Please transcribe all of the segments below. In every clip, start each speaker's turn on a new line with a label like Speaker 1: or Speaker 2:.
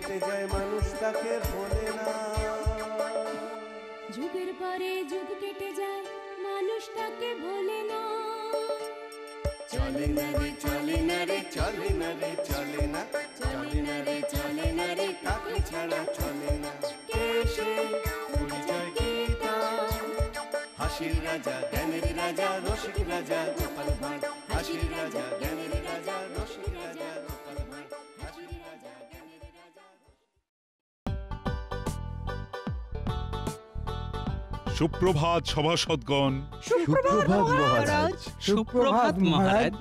Speaker 1: কেটে যায় মানুষ তাকে ভোলে না।
Speaker 2: যুগের পরে যুগ কেটে যায় মানুষ তাকে ভোলে না।
Speaker 1: চলে না রে চলে না রে চলে না রে চলে না, চলে না রে চলে না রে তাকে ছাড়া চলে না। কে সে পরিচয় কি তার? হাসির রাজা জ্ঞানের রাজা রসিক রাজা গোপাল ভাঁড়। হাসির রাজা জ্ঞানের রাজা রসিক রাজা গোপাল ভাঁড়। হাসির রাজা জ্ঞানের রাজা।
Speaker 3: সুপ্রভাত সভাসদগণ।
Speaker 4: সুপ্রভাত মহারাজ।
Speaker 5: সুপ্রভাত মহারাজ।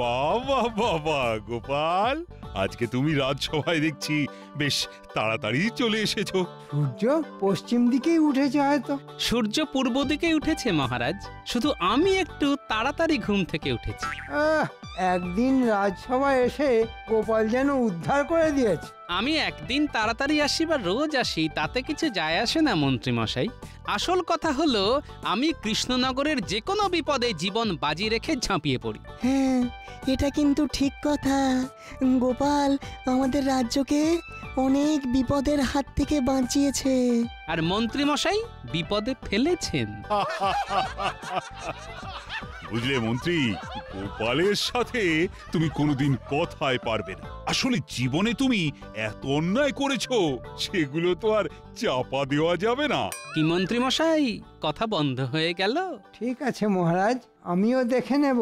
Speaker 3: বাবা বাবা গোপাল, আজকে তুমি রাজসভায় দেখছি বেশ তাড়াতাড়ি চলে এসেছো।
Speaker 4: সূর্য পশ্চিম দিকেই উঠেছে হয়তো।
Speaker 5: সূর্য পূর্ব দিকে উঠেছে মহারাজ, শুধু আমি একটু তাড়াতাড়ি ঘুম থেকে উঠেছি।
Speaker 4: একদিন রাজসভায় এসে গোপাল যেন উদ্ধার করে দিয়েছে।
Speaker 5: আমি একদিন তাড়াতাড়ি আসি বা রোজ আসি তাতে কিছু যায় আসে না মন্ত্রী মশাই। আসল কথা হলো আমি কৃষ্ণনগরের যে কোনো বিপদে জীবন বাজি রেখে ঝাঁপিয়ে পড়ি।
Speaker 6: হ্যাঁ, এটা কিন্তু ঠিক কথা। গোপাল আমাদের রাজ্যকে অনেক বিপদের হাত থেকে বাঁচিয়েছে।
Speaker 5: আর মন্ত্রী মশাই বিপদে ফেলেছেন।
Speaker 3: বুঝলে মন্ত্রী, গোপালের সাথে তুমি কোনোদিন কথায় পারবে না। আসলে জীবনে তুমি এত অন্যায় করেছো, সেগুলো তো আর চাপা দেওয়া যাবে না।
Speaker 5: কি মন্ত্রী মশাই, কথা বন্ধ হয়ে গেল?
Speaker 4: ঠিক আছে মহারাজ, আমিও দেখে নেব।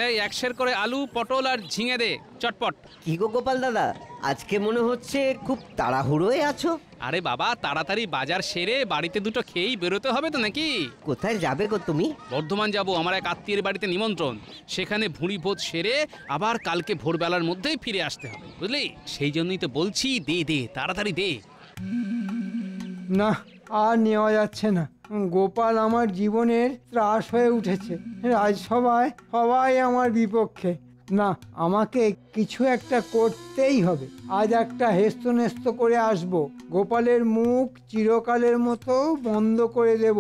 Speaker 5: এই 100 করে আলু, পটল আর ঝিঙে দে চটপট।
Speaker 7: কি গো গোপাল দাদা, আজকে মনে হচ্ছে খুব তাড়াহুড়োয় আছো।
Speaker 5: আরে বাবা, তাড়াতাড়ি বাজার সেরে বাড়িতে দুটো খেয়েই বেরোতে হবে তো নাকি?
Speaker 7: কোথায় যাবে গো তুমি?
Speaker 5: বর্ধমান যাব, আমার এক আত্মীয়ের বাড়িতে নিমন্ত্রণ। সেখানে ভুঁড়ি ভোজ সেরে আবার কালকে ভোরবেলার মধ্যেই ফিরে আসতে হবে, বুঝলি? সেই জন্যই তো বলছি, দে দে তাড়াতাড়ি দে।
Speaker 4: না, আর নেওয়া যাচ্ছে না। গোপাল আমার জীবনের ত্রাস হয়ে উঠেছে। রাজসভায় সবাই আমার বিপক্ষে। না, আমাকে কিছু একটা করতেই হবে। আজ একটা হেস্তনেস্ত করে আসব, গোপালের মুখ চিরকালের মতো বন্ধ করে দেব।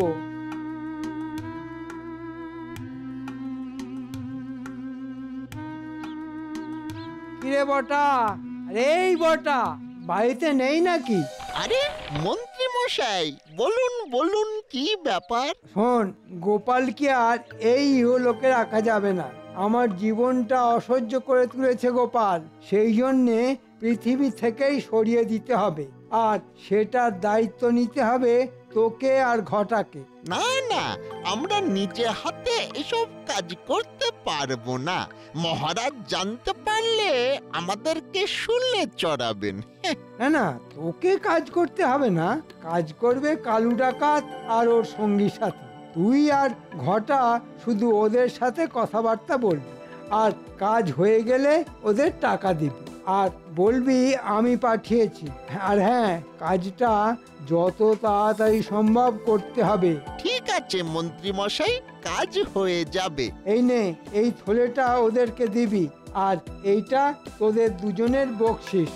Speaker 4: কিরে বটা, আরে এই বটা, বাড়িতে নেই নাকি?
Speaker 8: আরে মন্ত্রী মশাই, বলুন বলুন, কি ব্যাপার?
Speaker 4: শোন, গোপালকে আর এই ইহলোকে রাখা যাবে না। আমার জীবনটা অসহ্য করে তুলেছে গোপাল, সেই জন্যে পৃথিবী থেকেই সরিয়ে দিতে হবে। আর সেটার দায়িত্ব নিতে হবে তোকে আর ঘটাকে।
Speaker 8: না না, আমরা নিজে হাতে এসব কাজ করতে পারবো না। মহারাজ জানতে পারলে আমাদেরকে শুলে চড়াবেন।
Speaker 4: না না, তোকে কাজ করতে হবে না, কাজ করবে কালু ডাকাত আর ওর সঙ্গী সাথী। তুই আর ঘটা শুধু ওদের সাথে কথাবার্তা বলবি, আর কাজ হয়ে গেলে ওদের টাকা দিবি, আর বলবি আমি পাঠিয়েছি। আর হ্যাঁ, কাজটা যত তাড়াতাড়ি সম্ভব করতে হবে।
Speaker 8: ঠিক আছে মন্ত্রী মশাই, কাজ হয়ে যাবে।
Speaker 4: এই নে, এই থলেটা ওদেরকে দিবি, আর এইটা তোদের দুজনের বকশিস।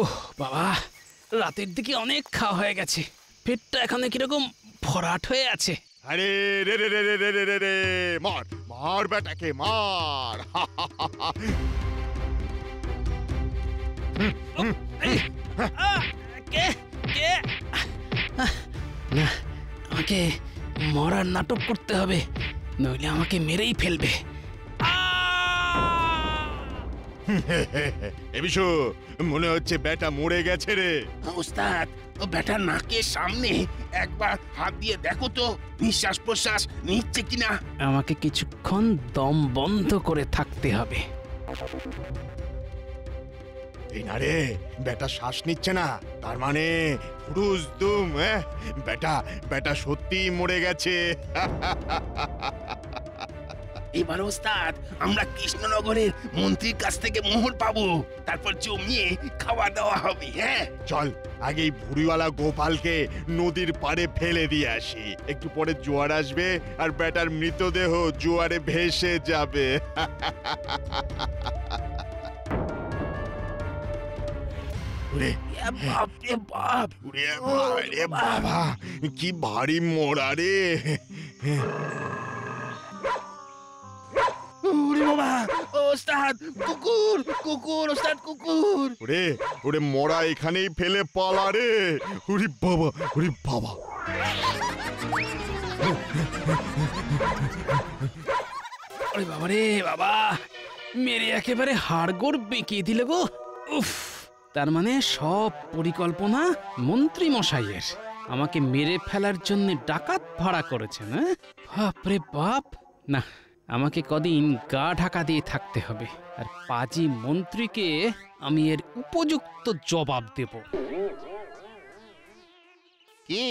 Speaker 5: ওহ বাবা, রাতের দিকে অনেক খাওয়া হয়ে গেছে, পেটটা এখানে কিরকম ভরাট হয়ে আছে।
Speaker 8: আরে রে রে রে রে রে রে রে রে, মার মার বেটাকে মার।
Speaker 5: এই, কে কে? না, আমাকে মরার নাটক করতে হবে, নইলে আমাকে মেরেই ফেলবে।
Speaker 8: এ বিশু, মনে হচ্ছে বেটা মরে গেছে রে।
Speaker 9: ওস্তাদ, বেটার নাকের সামনে একবার হাত দিয়ে দেখো তো, নিঃশ্বাস প্রশ্বাস নিচ্ছে কিনা।
Speaker 5: আমাকে কিছুক্ষণ দম বন্ধ করে থাকতে হবে।
Speaker 8: এই না রে, বেটা শ্বাস নিচ্ছে না, তার মানে ফুরুজ দুম। বেটা বেটা সত্যি মরে গেছে।
Speaker 9: এবার ওস্তাদ, আমরা কৃষ্ণনগরের মন্ত্রীর কাছ থেকে মোহর পাবো, তারপর জমিয়ে খাওয়া দাওয়া হবে। হ্যাঁ
Speaker 8: চল, আগেই ভুড়িওয়ালা গোপালকে নদীর পাড়ে ফেলে দিয়ে আসি। একটু পরে জোয়ার আসবে আর বেটার মৃতদেহ জোয়ারে ভেসে যাবে।
Speaker 9: বাপরে বাপ!
Speaker 8: ওরে বাবা, কি ভারী মোড়া রে।
Speaker 9: ওরে বাবা! ওস্তাদ, কুকুর কুকুর, ওস্তাদ কুকুর!
Speaker 8: ওরে ওরে মোড়া এখানেই ফেলে পালা রে। ওরে বাবা, ওরে বাবা।
Speaker 5: ওরে বাবা রে বাবা, মেরে একেবারে হাড়গোড় বেঁকিয়ে দিলে গো। উফ, তার মানে সব পরিকল্পনা মন্ত্রী মশাইয়ের। আমাকে মেরে ফেলার জন্য ডাকাত ভাড়া করেছেন। বাপরে বাপ! না, আমাকে কদিন গা ঢাকা দিয়ে থাকতে হবে, আর পাজি মন্ত্রীকে আমি এর উপযুক্ত জবাব দেব।
Speaker 8: কি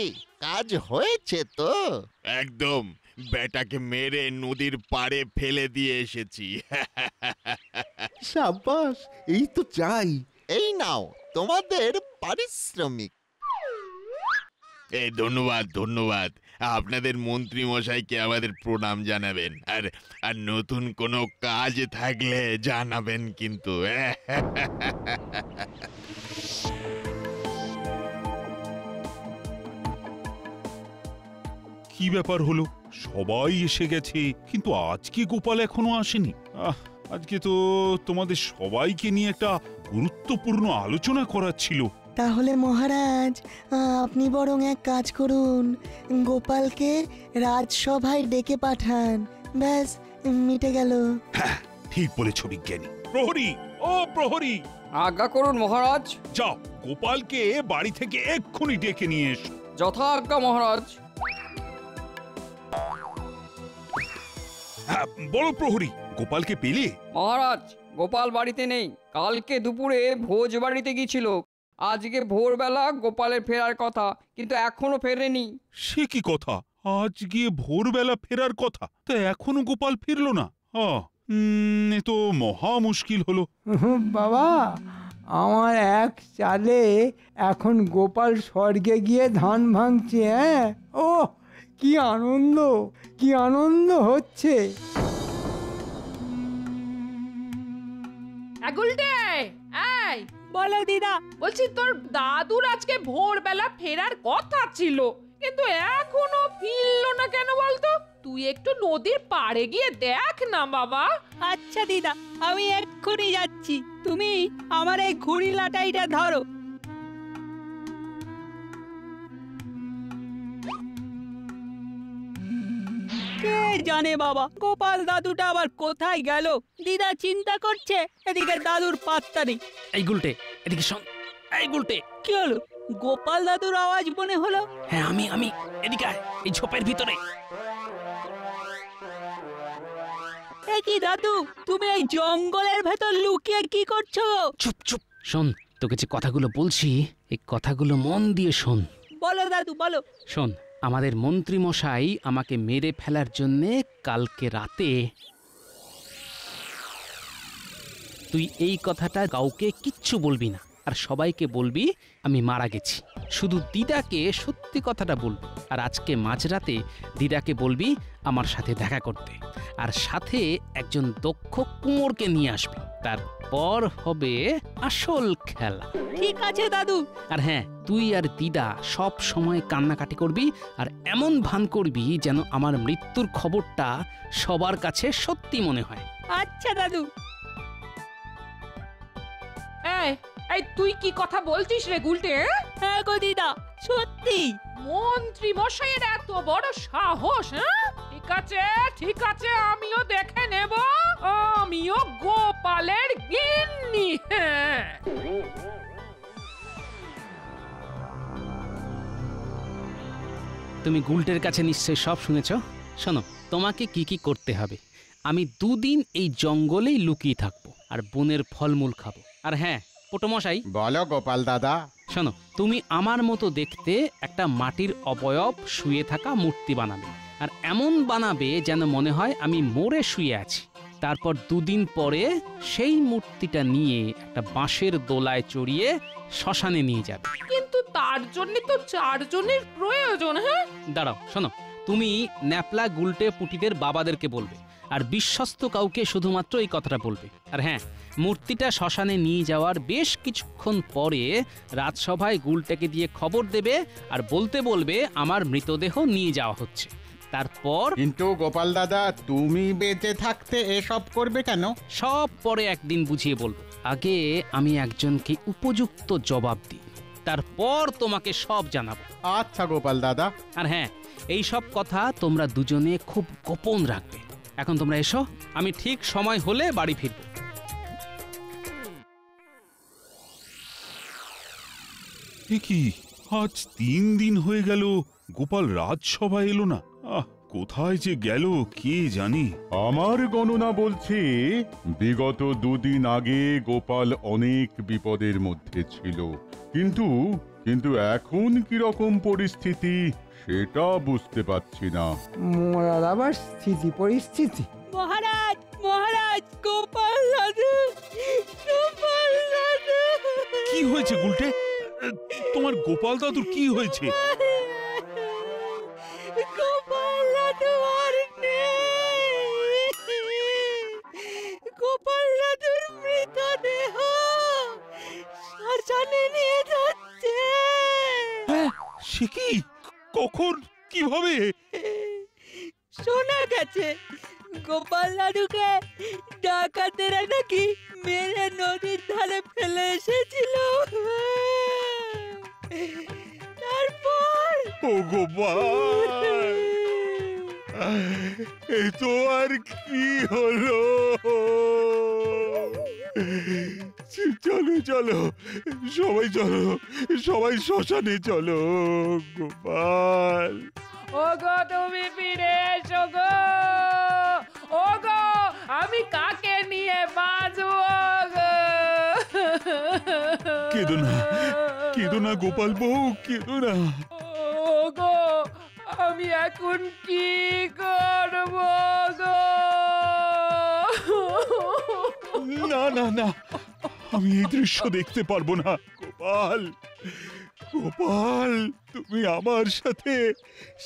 Speaker 8: কাজ হয়েছে তো? একদম, বেটাকে মেরে নদীর পাড়ে ফেলে দিয়ে এসেছি।
Speaker 1: সাব্বাস, এই তো চাই।
Speaker 8: এই নাও তোমাদের পারিশ্রমিক। এই ধন্যবাদ ধন্যবাদ, আপনাদের মন্ত্রী মশাইকে আমাদের প্রণাম জানাবেন। আর নতুন কোনো কাজ থাকলে জানাবেন কিন্তু।
Speaker 3: কি ব্যাপার হলো? সবাই এসে গেছে, কিন্তু আজকে গোপাল এখনো আসেনি। আজকে তো তোমাদের সবাইকে নিয়ে একটা গুরুত্বপূর্ণ আলোচনা করার ছিল।
Speaker 6: তাহলে মহারাজ, আপনি বরং এক কাজ করুন, গোপালকে রাজসভায় ডেকে পাঠান। ব্যাস, মিটে গেল।
Speaker 3: হ্যাঁ, ঠিক বলেছ বিজ্ঞানী। প্রহরী, ও প্রহরী!
Speaker 10: আজ্ঞা করুন মহারাজ।
Speaker 3: যাও, গোপালকে বাড়ি থেকে এক্ষুনি ডেকে নিয়ে এসো।
Speaker 10: যথা আজ্ঞা মহারাজ।
Speaker 3: হ্যাঁ, বলো প্রহরী, গোপালকে পেলে?
Speaker 10: মহারাজ, গোপাল বাড়িতে নেই। কালকে দুপুরে ভোজ বাড়িতে গিয়েছিল। আজকে ভোরবেলা গোপালের ফেরার কথা, কিন্তু এখনো ফেরেনি।
Speaker 3: সে কি কথা? আজ গিয়ে ভোরবেলা ফেরার কথা, তা এখনো গোপাল ফিরলো না? এ তো মহা মুশকিল হলো।
Speaker 4: বাবা, আমার এক চালে এখন গোপাল স্বর্গে গিয়ে ধান ভাঙছে। হ্যাঁ, ও কি আনন্দ, কি আনন্দ হচ্ছে।
Speaker 11: গুলটে, এই
Speaker 2: বলো দিদা।
Speaker 11: বলছি তোর দাদুর আজকে ভোরবেলা ফেরার কথা ছিল, কিন্তু এখনো ফিরলো না কেন বলতো? তুই একটু নদীর পাড়ে গিয়ে দেখ না বাবা।
Speaker 2: আচ্ছা দিদা, আমি এক্ষুনি যাচ্ছি। তুমি আমার এই ঘুড়ি লাটাইটা ধরো। কে জানে বাবা, গোপাল দাদুটা আবার কোথায় গেল। দিদা চিন্তা করছে, এদিকে দাদুর পাত্তা নেই।
Speaker 5: এই গুলটে, এদিকে শোন। এই গুলটে,
Speaker 2: কি হলো? গোপাল দাদুর আওয়াজ মনে হলো।
Speaker 5: হ্যাঁ, আমি এদিকে আয়, এই ঝোপের ভিতরে।
Speaker 2: এ কি দাদু, তুমি এই জঙ্গলের ভেতর লুকিয়ে কি করছো?
Speaker 5: চুপ চুপ, শোন, তোকে যে কথাগুলো বলছি, এই কথাগুলো মন দিয়ে শোন।
Speaker 2: বলো দাদু, বলো।
Speaker 5: শোন, আমাদের মন্ত্রী মশাই আমাকে মেরে ফেলার জন্যে কালকে রাতে, তুই এই কথাটা কাউকে কিচ্ছু বলবি না, আর সবাইকে বলবি আমি মারা গেছি। শুধু দিদাকে সত্যি কথাটা বলবি, আর আজকে মাঝরাতে দিদাকে বলবি আমার সাথে দেখা করতে, আর সাথে একজন দক্ষ কুমোরকে নিয়ে আসবি। তারপর হবে আসল খেলা।
Speaker 2: ঠিক আছে দাদু।
Speaker 5: আর হ্যাঁ, তুই আর দিদা সব সময় কান্নাকাটি করবি, আর এমন ভান করবি যেন আমার মৃত্যুর খবরটা সবার কাছে সত্যি মনে হয়।
Speaker 2: আচ্ছা দাদু।
Speaker 11: এই তুই কি কথা বলছিস রে গুলটে?
Speaker 2: হ্যাঁ গো দিদা, সত্যি।
Speaker 11: মন্ত্রী মশাইয়ের এত বড় সাহস? ঠিক আছে ঠিক আছে, আমিও দেখে নেব। আমিও গোপালের গিন্নি।
Speaker 5: তুমি গুলটের কাছে নিশ্চয়ই সব শুনেছ। শোনো, তোমাকে কি কি করতে হবে। আমি 2 দিন এই জঙ্গলেই লুকিয়ে থাকবো, আর বনের ফলমূল খাবো। আর হ্যাঁ পোটোমশাই,
Speaker 1: বলো গোপাল দাদা।
Speaker 5: শোনো, তুমি আমার মতো দেখতে একটা মাটির অবয়ব শুয়ে থাকা মূর্তি বানাবে, আর এমন বানাবে যেন মনে হয় আমি মরে শুয়ে আছি। তারপর 2 দিন পরে সেই মূর্তিটা নিয়ে একটা বাঁশের দোলায় চড়িয়ে শ্মশানে নিয়ে যাবে।
Speaker 11: কিন্তু তার জন্য তো 4 জনের প্রয়োজন। হ্যাঁ,
Speaker 5: দাঁড়াও, শোনো, তুমি ন্যাপলা গুলটে পুটিদের বাবাদেরকে বলবে, আর বিশ্বস্ত কাউকে শুধুমাত্র এই কথাটা বলবে। আর হ্যাঁ, মূর্তিটা শ্মশানে নিয়ে যাওয়ার বেশ কিছুক্ষণ পরে রাজসভায় গুলটাকে দিয়ে খবর দেবে আর বলতে বলবে আমার মৃতদেহ নিয়ে যাওয়া হচ্ছে। তারপর
Speaker 12: কিন্তু গোপাল দাদা, তুমি বেঁচে থাকতে এসব করবে কেন?
Speaker 5: সব পরে একদিন বুঝিয়ে বলবো। আগে আমি একজনকে উপযুক্ত জবাব দিই, তারপর তোমাকে সব জানাবো।
Speaker 12: আচ্ছা গোপাল দাদা।
Speaker 5: আর হ্যাঁ, এই সব কথা তোমরা দুজনে খুব গোপন রাখবে। এখন তোমরা এসো, আমি ঠিক সময় হলে বাড়ি ফিরব।
Speaker 3: কি আজ 3 দিন হয়ে গেল গোপাল রাজসভায় এলো না। কোথায় যে গেল কে জানে।
Speaker 12: আমার গণনা বলছে বিগত 2 দিন আগে গোপাল অনেক বিপদের মধ্যে ছিল, কিন্তু এখন কি রকম পরিস্থিতি সেটা বুঝতে পারছি না।
Speaker 4: মরার আবার স্থিতি পরিস্থিতি।
Speaker 2: মহারাজ, মহারাজ, গোপাল দাদু, গোপাল দাদু।
Speaker 3: কি হয়েছে গুলটে? তোমার গোপাল দাদুর কি হয়েছে?
Speaker 2: গোপাল দাদু আর নেই। গোপাল দাদুর মৃতদেহ শ্মশানে নিয়ে যাচ্ছে।
Speaker 3: সে কি? কখন? কিভাবে?
Speaker 2: শোনা গেছে গোপাল দাদুকে ডাকাতেরা নাকি মেরে নদীর ধারে ফেলে এসেছিল। তারপর
Speaker 3: ও গোপাল, এই তো আর কি হলো? চলো চলো, সবাই চলো, সবাই শ্মশানে চলো। গোপাল,
Speaker 11: ওগো তুমি ফিরে এসো গো। ওগো আমি কাকে নিয়ে বাঁচবো গো?
Speaker 3: কেঁদো না, কেঁদো না গোপাল বউ, কেঁদো না।
Speaker 11: ওগো আমি এখন কি করব গো?
Speaker 3: না না না, আমি এই দৃশ্য দেখতে পারবো না। গোপাল, গোপাল, তুমি আমার সাথে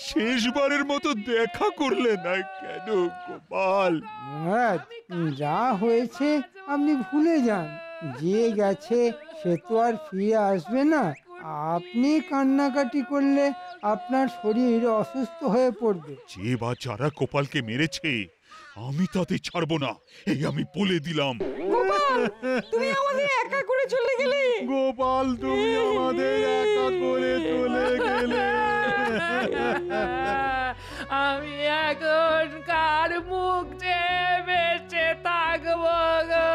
Speaker 3: শেষবারের মতো দেখা করলে না কেন গোপাল?
Speaker 4: মহারাজ, যা হয়েছে আপনি ভুলে যান। যে গেছে সে তো আর ফিরে আসবে না। আপনি কান্নাকাটি করলে আপনার শরীর অসুস্থ হয়ে পড়বে।
Speaker 3: যে বা যারা গোপালকে মেরেছে আমি তাতে ছাড়বো না, এই আমি বলে দিলাম।
Speaker 11: গোপাল তুমি আমাদের একা করে চলে গেলে।
Speaker 12: গোপাল, তুমি আমাদের একা করে চলে গেলে।
Speaker 11: আমি এখন কার মুখ চেয়ে বেঁচে থাকবো গো?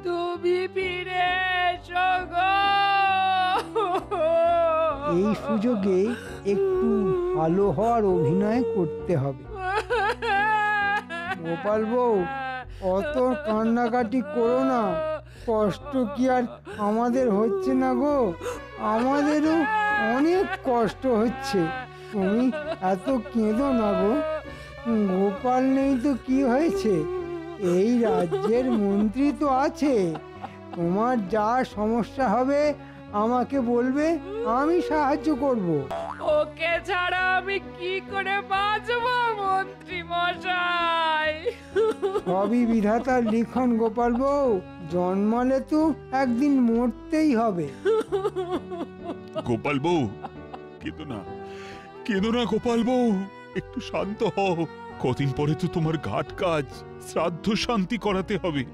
Speaker 11: তুমি ফিরে এসো গো।
Speaker 4: এই সুযোগে একটু ভালো হওয়ার অভিনয় করতে হবে। গোপাল বউ, অত কান্নাকাটি করো না। কষ্ট কি আর আমাদের হচ্ছে না গো? আমাদেরও অনেক কষ্ট হচ্ছে। তুমি এত কেঁদো না গো। গোপাল নেই তো কি হয়েছে? এই রাজ্যের মন্ত্রী তো আছে। তোমার যা সমস্যা হবে আমাকে বলবে, আমি সাহায্য করব।
Speaker 11: ওকে ছাড়া আমি কি করে বাঁচবো মন্ত্রী মশাই?
Speaker 4: সবই বিধাতার লিখন গোপাল বউ। জন্মালে তো একদিন মরতেই হবে।
Speaker 3: গোপাল বউ, কেঁদো না, কেঁদো না গোপাল বউ, একটু শান্ত হও। কদিন পরে তো তোমার ঘাট কাজ, শ্রাদ্ধ শান্তি করাতে হবে।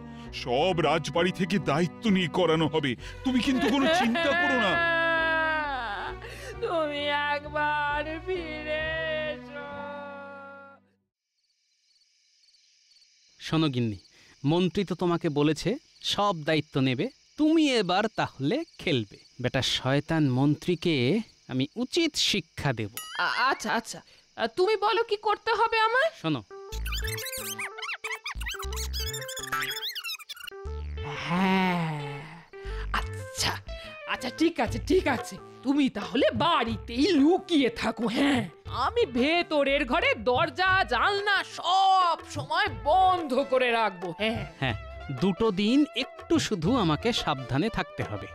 Speaker 3: সব রাজবাড়ি থেকে দায়িত্ব নিয়ে করানো হবে। তুমি কিন্তু কোনো চিন্তা করো না।
Speaker 11: তুমি একবার ফিরে এসো।
Speaker 5: শোনো গিন্নি, মন্ত্রী তো তোমাকে বলেছে সব দায়িত্ব নেবে, তুমি এবার তাহলে খেলবে। বেটা শয়তান মন্ত্রীকে আমি উচিত শিক্ষা দেব।
Speaker 11: আচ্ছা আচ্ছা, তুমি বলো কি করতে হবে আমায়।
Speaker 5: শোনো,
Speaker 11: হ্যাঁ আচ্ছা আচ্ছা, ঠিক আছে ঠিক আছে, তুমি তাহলে বাড়িতেই লুকিয়ে থাকো। হ্যাঁ, আমি ভেতরের ঘরে দরজা জানলা সব সময় বন্ধ করে রাখবো। হ্যাঁ
Speaker 5: হ্যাঁ, 2 দিন একটু শুধু আমাকে সাবধানে থাকতে হবে।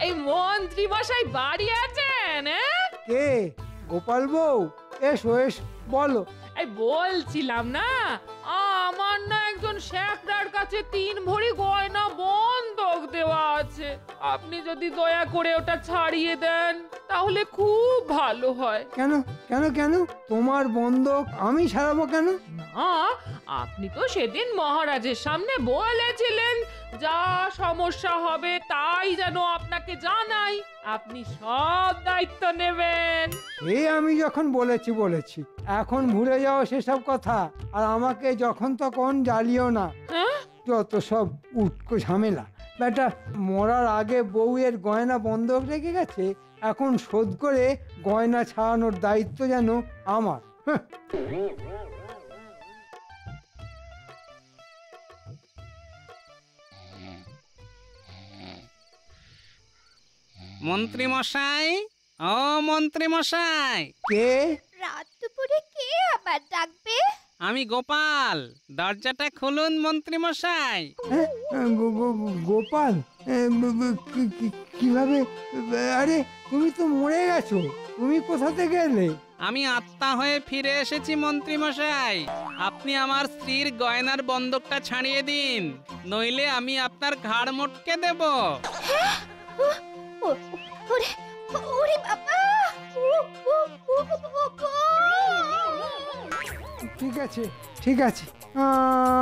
Speaker 11: এই মন্ত্রী মশাই বাড়ি আছেন?
Speaker 4: কে? গোপাল বউ, এসো এসো, বলো।
Speaker 11: এই বলছিলাম না, আমার না একজন শেখরার কাছে 3 ভরি গয়না বন্ধক দেওয়া আছে। আপনি যদি দয়া করে ওটা ছাড়িয়ে দেন তাহলে খুব ভালো হয়।
Speaker 4: কেন কেন কেন? তোমার বন্ধক আমি ছাড়াবো কেন?
Speaker 11: না, আপনি তো সেদিন মহারাজের সামনে বলেছিলেন যা সমস্যা হবে তাই যেন আপনাকে জানাই, আপনি সব দায়িত্ব নেবেন।
Speaker 4: এ আমি যখন বলেছি, এখন ভুলে যাও সেসব কথা, আর আমাকে যখন তখন জ্বালিও না। যত সব উটকো ঝামেলা। বেটা মরার আগে বউয়ের গয়না বন্ধক রেখে গেছে, এখন শোধ করে গয়না ছাড়ানোর দায়িত্ব যেন আমার।
Speaker 5: মন্ত্রী মশাই, ও মন্ত্রী মশাই।
Speaker 4: কে?
Speaker 13: রাত দুপুরে কে আবার ডাকবে?
Speaker 5: আমি গোপাল, দরজাটা খুলুন মন্ত্রী মশাই।
Speaker 4: গোপাল? কিভাবে? আরে তুমি তো মরে গেছো, তুমি কোথা থেকে এলে?
Speaker 5: আমি আত্মা হয়ে ফিরে এসেছি মন্ত্রী মশাই। আপনি আমার স্ত্রীর গয়নার বন্ধকটা ছাড়িয়ে দিন, নইলে আমি আপনার ঘাড় মটকে দেব।
Speaker 13: ওরে বাবা!
Speaker 4: ঠিক আছে ঠিক আছে,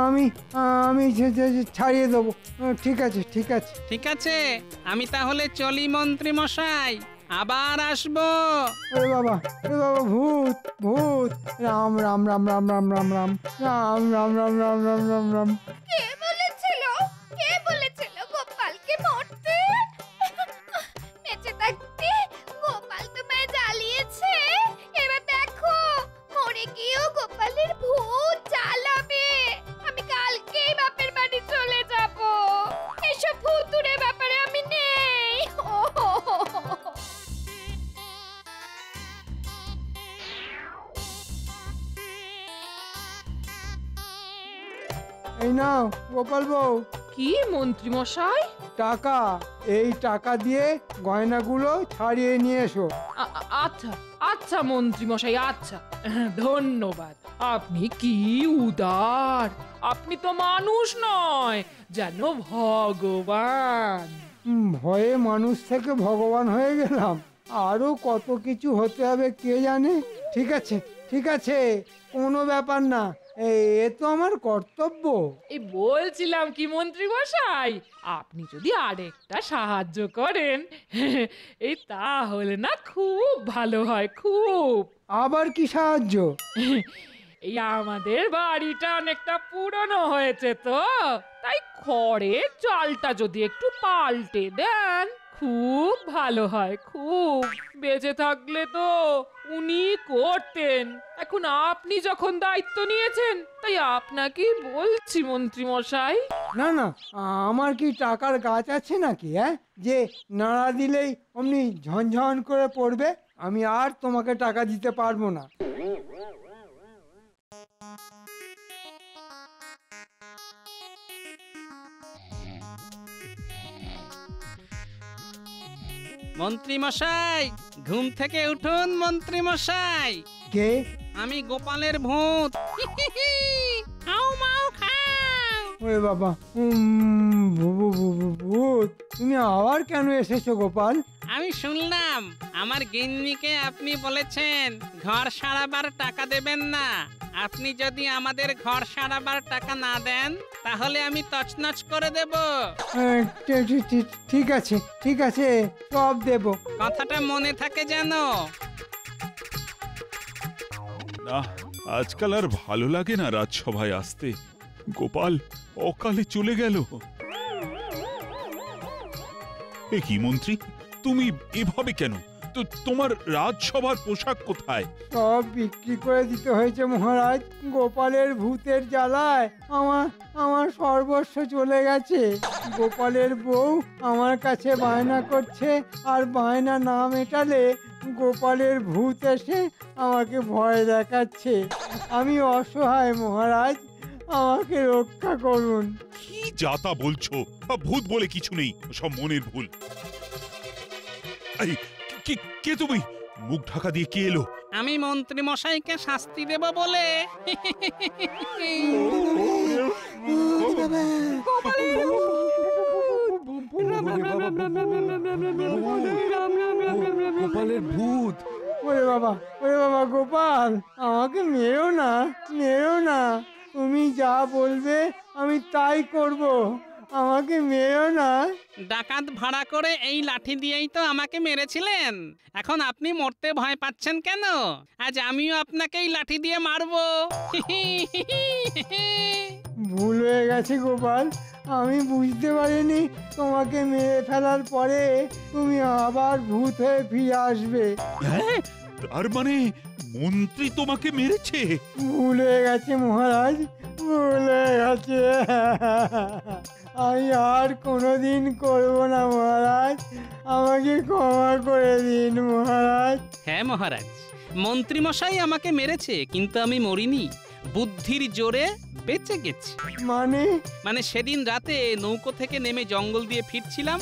Speaker 4: আমি আমি ছাড়িয়ে দেবো। ঠিক আছে ঠিক আছে
Speaker 5: ঠিক আছে, আমি তাহলে চলি মন্ত্রী মশাই, আবার আসবো।
Speaker 4: ওরে বাবা, ওরে বাবা, ভূত ভূত! রাম রাম রাম রাম রাম রাম রাম রাম রাম রাম রাম রাম রাম রাম।
Speaker 13: কে বলেছিল গোপালকে মরতে? বেঁচে থাকতে গোপাল তোমায় জ্বালিয়েছে, এবার দেখো মরে গিয়েও গোপালের ভূত জ্বালাবে। আমি কালকেই বাপের বাড়ি চলে যাব, এসব ভূতুরে ব্যাপারে আমি নেই।
Speaker 4: এই নাও গোপাল বউ।
Speaker 11: কি মন্ত্রী মশাই?
Speaker 4: টাকা, এই টাকা দিয়ে গয়নাগুলো ছাড়িয়ে নিয়ে এসো।
Speaker 11: আচ্ছা আচ্ছা মন্ত্রী মশাই, আচ্ছা, ধন্যবাদ। আপনি কি উদার! আপনি তো মানুষ নয়, যেন ভগবান।
Speaker 4: ভয়ে মানুষ থেকে ভগবান হয়ে গেলাম, আরো কত কিছু হতে হবে কে জানে। ঠিক আছে ঠিক আছে, কোনো ব্যাপার না, এ তো আমার কর্তব্য।
Speaker 11: এই বলছিলাম কি মন্ত্রী মশাই, আপনি যদি আরেকটা সাহায্য করেন এই তাহলে না খুব ভালো হয়, খুব।
Speaker 4: আবার কি সাহায্য?
Speaker 11: এই আমাদের বাড়িটা অনেকটা পুরনো হয়েছে তো, তাই খড়ের চালটা যদি একটু পাল্টে দেন খুব ভালো হয়, খুব। বেঁচে থাকলে তো উনি করতেন, এখন আপনি যখন দায়িত্ব নিয়েছেন তাই আপনাকে বলছি মন্ত্রী মশাই।
Speaker 4: না না, আমার কি টাকার গাছ আছে নাকি, হ্যাঁ, যে নাড়া দিলেই অমনি ঝনঝন করে পড়বে? আমি আর তোমাকে টাকা দিতে পারবো না।
Speaker 5: মন্ত্রী মশাই, ঘুম থেকে উঠুন মন্ত্রী মশাই।
Speaker 4: কে?
Speaker 5: আমি গোপালের ভূত। খাও মাও খাও।
Speaker 4: ওরে বাবা, ভূত! তুমি আবার কেন এসেছো গোপাল?
Speaker 5: আমি শুনলাম আমার গিন্নিকে আপনি বলেছেন ঘর সারাবার টাকা দেবেন না। আপনি যদি আমাদের ঘর সারাবার টাকা না দেন তাহলে আমি তছনছ করে দেব।
Speaker 4: ঠিক আছে ঠিক আছে, সব দেব।
Speaker 5: কথাটা মনে থাকে যেন।
Speaker 3: না, আজকাল আর ভালো লাগে না রাজসভায় আসতে। গোপাল অকালে চলে গেল। এ কি মন্ত্রী, তুমি এভাবে কেন? তো তোমার রাজসভার পোশাক কোথায়?
Speaker 4: সব বিক্রি করে দিতে হয়েছে মহারাজ। গোপালের ভূতের জ্বালায় আমার সর্বস্ব চলে গেছে। গোপালের বউ আমার কাছে বায়না করছে, আর বায়না না মেটালে গোপালের ভূত এসে আমাকে ভয় দেখাচ্ছে। আমি অসহায় মহারাজ, আমাকে রক্ষা করুন।
Speaker 3: কি যাতা বলছো? ভূত বলে কিছু নেই, সব মনের ভুল। এই, কে তুমি? মুখ ঢাকা দিয়ে কে এলো?
Speaker 5: আমি মন্ত্রী মশাইকে শাস্তি দেব বলে।
Speaker 4: গোপালের ভূত। ওরে বাবা গোপাল, আমাকে মেরো না, মেরো না। তুমি যা বলবে আমি তাই করব, আমাকে মেরো না।
Speaker 5: ডাকাত ভাড়া করে এই লাঠি দিয়েই তো আমাকে মেরেছিলেন। এখন আপনি মরতে ভয় পাচ্ছেন কেন? আজ আমিও আপনাকে এই লাঠি দিয়ে মারবো।
Speaker 4: ভুল হয়ে গেছে গোপাল, আমি বুঝতে পারিনি তোমাকে মেরে ফেলার পরে তুমি আবার ভূত হয়ে ফিরে আসবে।
Speaker 3: তার মানে মন্ত্রী তোমাকে মেরেছে?
Speaker 4: ভুল হয়ে গেছে মহারাজ, ভুল হয়ে গেছে। আমি আর কোনোদিন করব না মহারাজ, আমাকে ক্ষমা করে দিন মহারাজ।
Speaker 5: হ্যাঁ মহারাজ, মন্ত্রী মশাই আমাকে মেরেছে, কিন্তু আমি মরিনি, বুদ্ধির জোরে বেঁচে গেছি।
Speaker 4: মানে
Speaker 5: সেদিন রাতে নৌকো থেকে নেমে জঙ্গল দিয়ে ফিরছিলাম,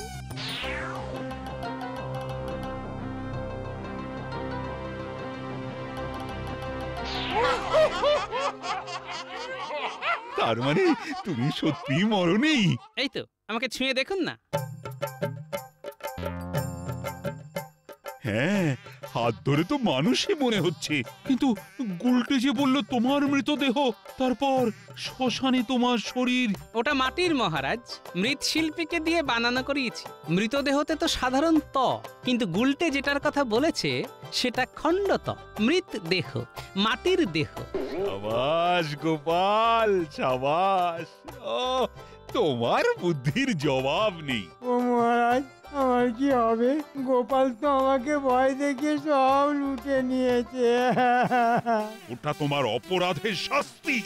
Speaker 3: তার মানে তুমি সত্যি মরনি?
Speaker 5: এই তো আমাকে ছুঁয়ে দেখুন না।
Speaker 3: হ্যাঁ, হাত ধরে তো মানুষই মনে হচ্ছে, কিন্তু গুলটে যে বললো তোমার মৃতদেহ, তারপর শ্মশানে তোমার শরীর।
Speaker 5: ওটা মাটির মহারাজ, মৃৎশিল্পীকে দিয়ে বানানো করিয়েছি। মৃতদেহতে তো সাধারণ ত, কিন্তু গুলটে যেটার কথা বলেছে সেটা খণ্ডত, মৃতদেহ, মাটির দেহ।
Speaker 3: সাবাস গোপাল, সাবাস। ও, তোমার বুদ্ধির জবাব নেই।
Speaker 4: ও মহারাজ, আমার কি হবে? গোপাল তো আমাকে ভয় দেখিয়ে সব লুটে নিয়েছে।
Speaker 3: ওটা তোমার অপরাধের শাস্তি।